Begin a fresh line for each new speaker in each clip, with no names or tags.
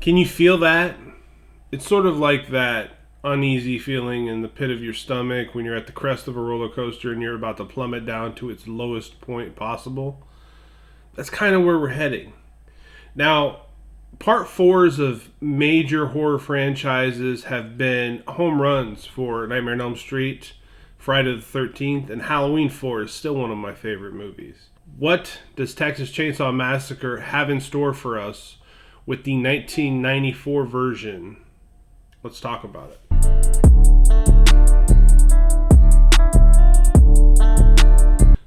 Can you feel that? It's sort of like that uneasy feeling in the pit of your stomach when you're at the crest of a roller coaster and you're about to plummet down to its lowest point possible. That's kind of where we're heading. Now, part fours of major horror franchises have been home runs for Nightmare on Elm Street, Friday the 13th, and Halloween 4 is still one of my favorite movies. What does Texas Chainsaw Massacre have in store for us with the 1994 version? Let's talk about it.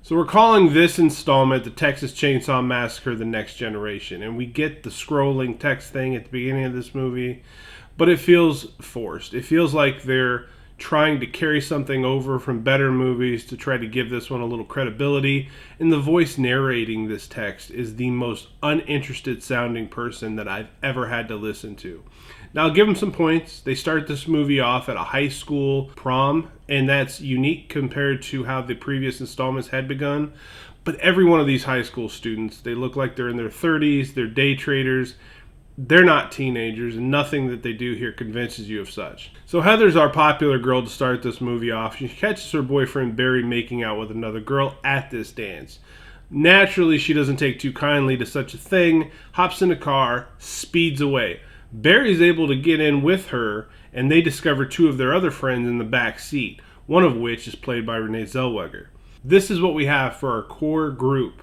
So we're calling this installment the Texas Chainsaw Massacre: The Next Generation, and we get the scrolling text thing at the beginning of this movie, but it feels forced. It feels like they're trying to carry something over from better movies to try to give this one a little credibility, and the voice narrating this text is the most uninterested sounding person that I've ever had to listen to. Now, I'll give them some points. They start this movie off at a high school prom, and that's unique compared to how the previous installments had begun. But every one of these high school students, they look like they're in their 30s, they're day traders, they're not teenagers, and nothing that they do here convinces you of such. So Heather's our popular girl to start this movie off. She catches her boyfriend Barry making out with another girl at this dance. Naturally, she doesn't take too kindly to such a thing, hops in a car, speeds away. Barry's able to get in with her, and they discover two of their other friends in the back seat, one of which is played by Renée Zellweger. This is what we have for our core group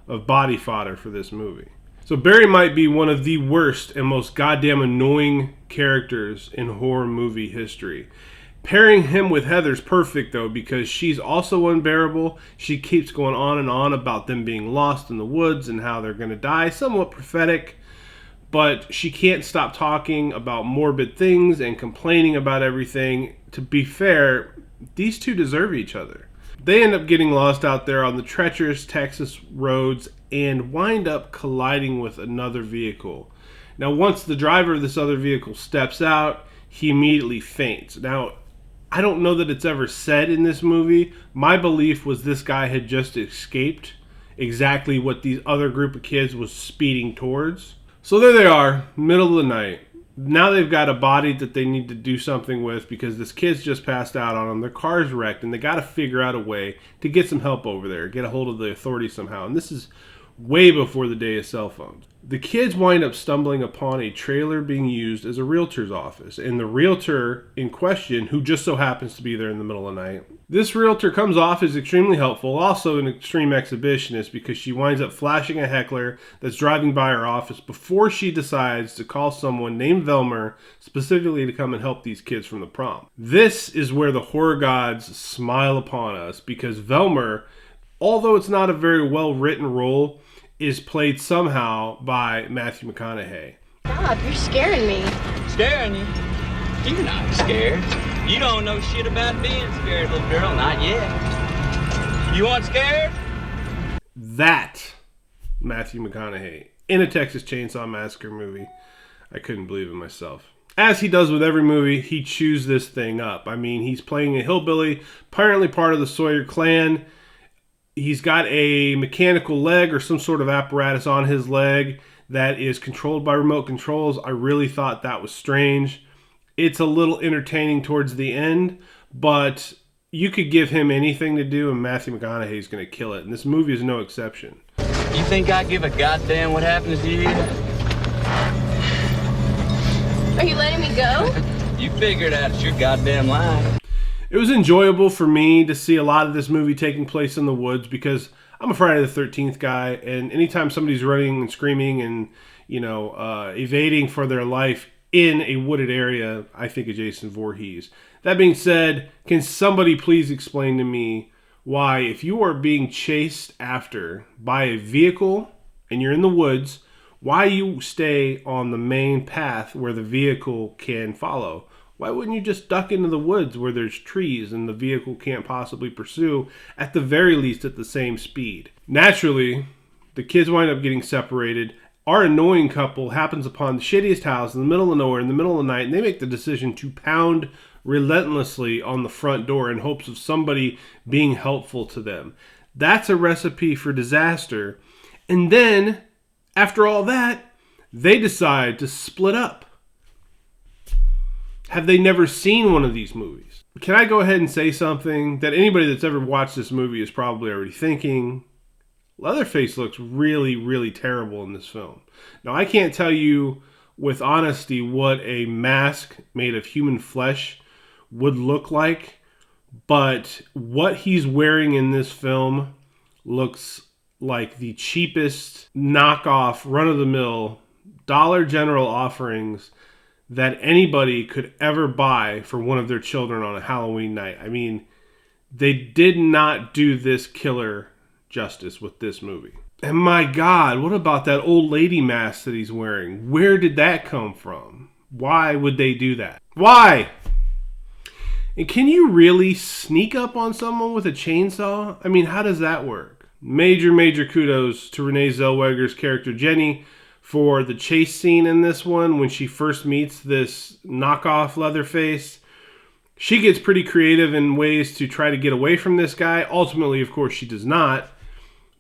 of body fodder for this movie. So Barry might be one of the worst and most goddamn annoying characters in horror movie history. Pairing him with Heather's perfect, though, because she's also unbearable. She keeps going on and on about them being lost in the woods and how they're going to die. Somewhat prophetic, but she can't stop talking about morbid things and complaining about everything. To be fair, these two deserve each other. They end up getting lost out there on the treacherous Texas roads and wind up colliding with another vehicle. Now, once the driver of this other vehicle steps out, he immediately faints. Now, I don't know that it's ever said in this movie. My belief was this guy had just escaped exactly what these other group of kids was speeding towards. So there they are, middle of the night. Now they've got a body that they need to do something with because this kid's just passed out on them. Their car's wrecked, and they got to figure out a way to get some help over there, get a hold of the authorities somehow. And this is way before the day of cell phones. The kids wind up stumbling upon a trailer being used as a realtor's office, and the realtor in question, who just so happens to be there in the middle of the night, this realtor comes off as extremely helpful, also an extreme exhibitionist, because she winds up flashing a heckler that's driving by her office before she decides to call someone named Velmer specifically to come and help these kids from the prom. This is where the horror gods smile upon us, because Velmer, although it's not a very well written role, is played somehow by Matthew McConaughey.
Stop, you're scaring me.
Scaring you? You're not scared. You don't know shit about being scared, little girl. Not yet. You aren't scared?
That Matthew McConaughey in a Texas Chainsaw Massacre movie. I couldn't believe it myself. As he does with every movie, he chews this thing up. I mean, he's playing a hillbilly, apparently part of the Sawyer clan. He's got a mechanical leg or some sort of apparatus on his leg that is controlled by remote controls. I really thought that was strange. It's a little entertaining towards the end, but you could give him anything to do and Matthew McConaughey is going to kill it. And this movie is no exception.
You think I give a goddamn what happens to you?
Are you letting me go?
You figured out it's your goddamn line.
It was enjoyable for me to see a lot of this movie taking place in the woods because I'm a Friday the 13th guy, and anytime somebody's running and screaming and, evading for their life in a wooded area, I think of Jason Voorhees. That being said, can somebody please explain to me why, if you are being chased after by a vehicle and you're in the woods, why you stay on the main path where the vehicle can follow? Why wouldn't you just duck into the woods where there's trees and the vehicle can't possibly pursue, at the very least at the same speed? Naturally, the kids wind up getting separated. Our annoying couple happens upon the shittiest house in the middle of nowhere in the middle of the night, and they make the decision to pound relentlessly on the front door in hopes of somebody being helpful to them. That's a recipe for disaster. And then, after all that, they decide to split up. Have they never seen one of these movies? Can I go ahead and say something that anybody that's ever watched this movie is probably already thinking? Leatherface looks really, really terrible in this film. Now, I can't tell you with honesty what a mask made of human flesh would look like, but what he's wearing in this film looks like the cheapest knockoff, run-of-the-mill Dollar General offerings that anybody could ever buy for one of their children on a Halloween night. I mean, they did not do this killer justice with this movie. And my God, what about that old lady mask that he's wearing? Where did that come from? Why would they do that? Why? And can you really sneak up on someone with a chainsaw? I mean, how does that work? Major, major kudos to Renée Zellweger's character Jenny for the chase scene in this one when she first meets this knockoff Leatherface. She gets pretty creative in ways to try to get away from this guy. Ultimately, of course, she does not.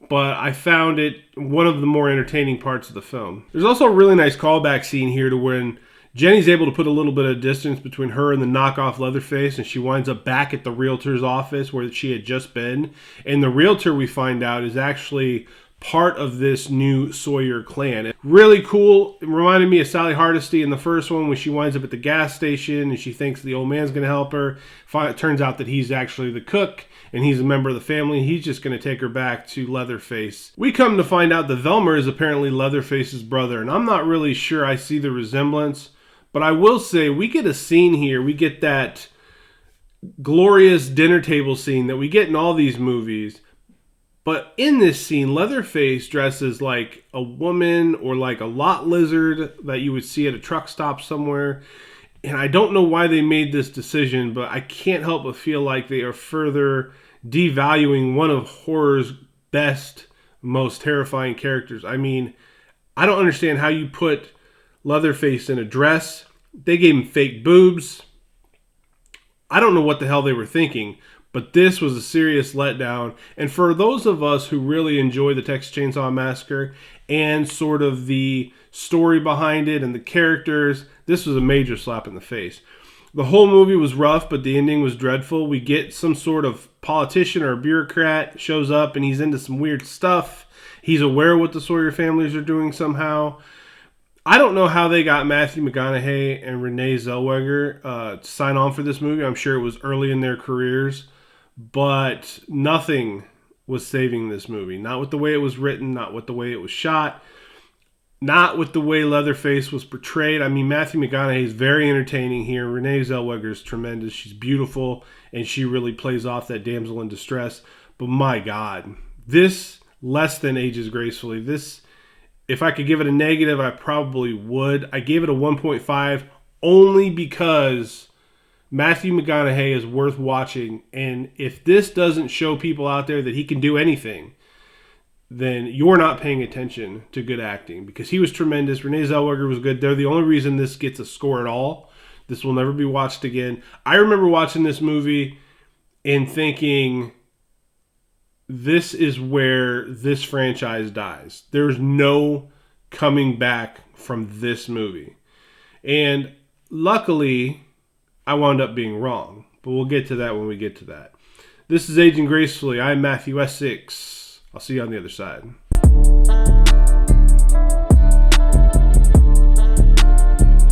But I found it one of the more entertaining parts of the film. There's also a really nice callback scene here to when Jenny's able to put a little bit of distance between her and the knockoff Leatherface, and she winds up back at the realtor's office where she had just been. And the realtor, we find out, is actually part of this new Sawyer clan. Really cool. It reminded me of Sally Hardesty in the first one when she winds up at the gas station and she thinks the old man's going to help her. It turns out that he's actually the cook and he's a member of the family. He's just going to take her back to Leatherface. We come to find out that Velmer is apparently Leatherface's brother, and I'm not really sure I see the resemblance, but I will say we get a scene here. We get that glorious dinner table scene that we get in all these movies. But in this scene, Leatherface dresses like a woman or like a lot lizard that you would see at a truck stop somewhere. And I don't know why they made this decision, but I can't help but feel like they are further devaluing one of horror's best, most terrifying characters. I mean, I don't understand how you put Leatherface in a dress. They gave him fake boobs. I don't know what the hell they were thinking. But this was a serious letdown. And for those of us who really enjoy the Texas Chainsaw Massacre and sort of the story behind it and the characters, this was a major slap in the face. The whole movie was rough, but the ending was dreadful. We get some sort of politician or bureaucrat shows up and he's into some weird stuff. He's aware of what the Sawyer families are doing somehow. I don't know how they got Matthew McConaughey and Renée Zellweger to sign on for this movie. I'm sure it was early in their careers. But nothing was saving this movie. Not with the way it was written, not with the way it was shot, not with the way Leatherface was portrayed. I mean, Matthew McConaughey is very entertaining here. Renée Zellweger is tremendous. She's beautiful, and she really plays off that damsel in distress. But my God, this less than ages gracefully. This, if I could give it a negative, I probably would. I gave it a 1.5 only because Matthew McConaughey is worth watching, and if this doesn't show people out there that he can do anything, then you're not paying attention to good acting, because he was tremendous. Renée Zellweger was good. They're the only reason this gets a score at all. This will never be watched again. I remember watching this movie and thinking, this is where this franchise dies. There's no coming back from this movie. And luckily, I wound up being wrong, but we'll get to that when we get to that. This is Aging Gracefully. I'm Matthew Essex. I'll see you on the other side.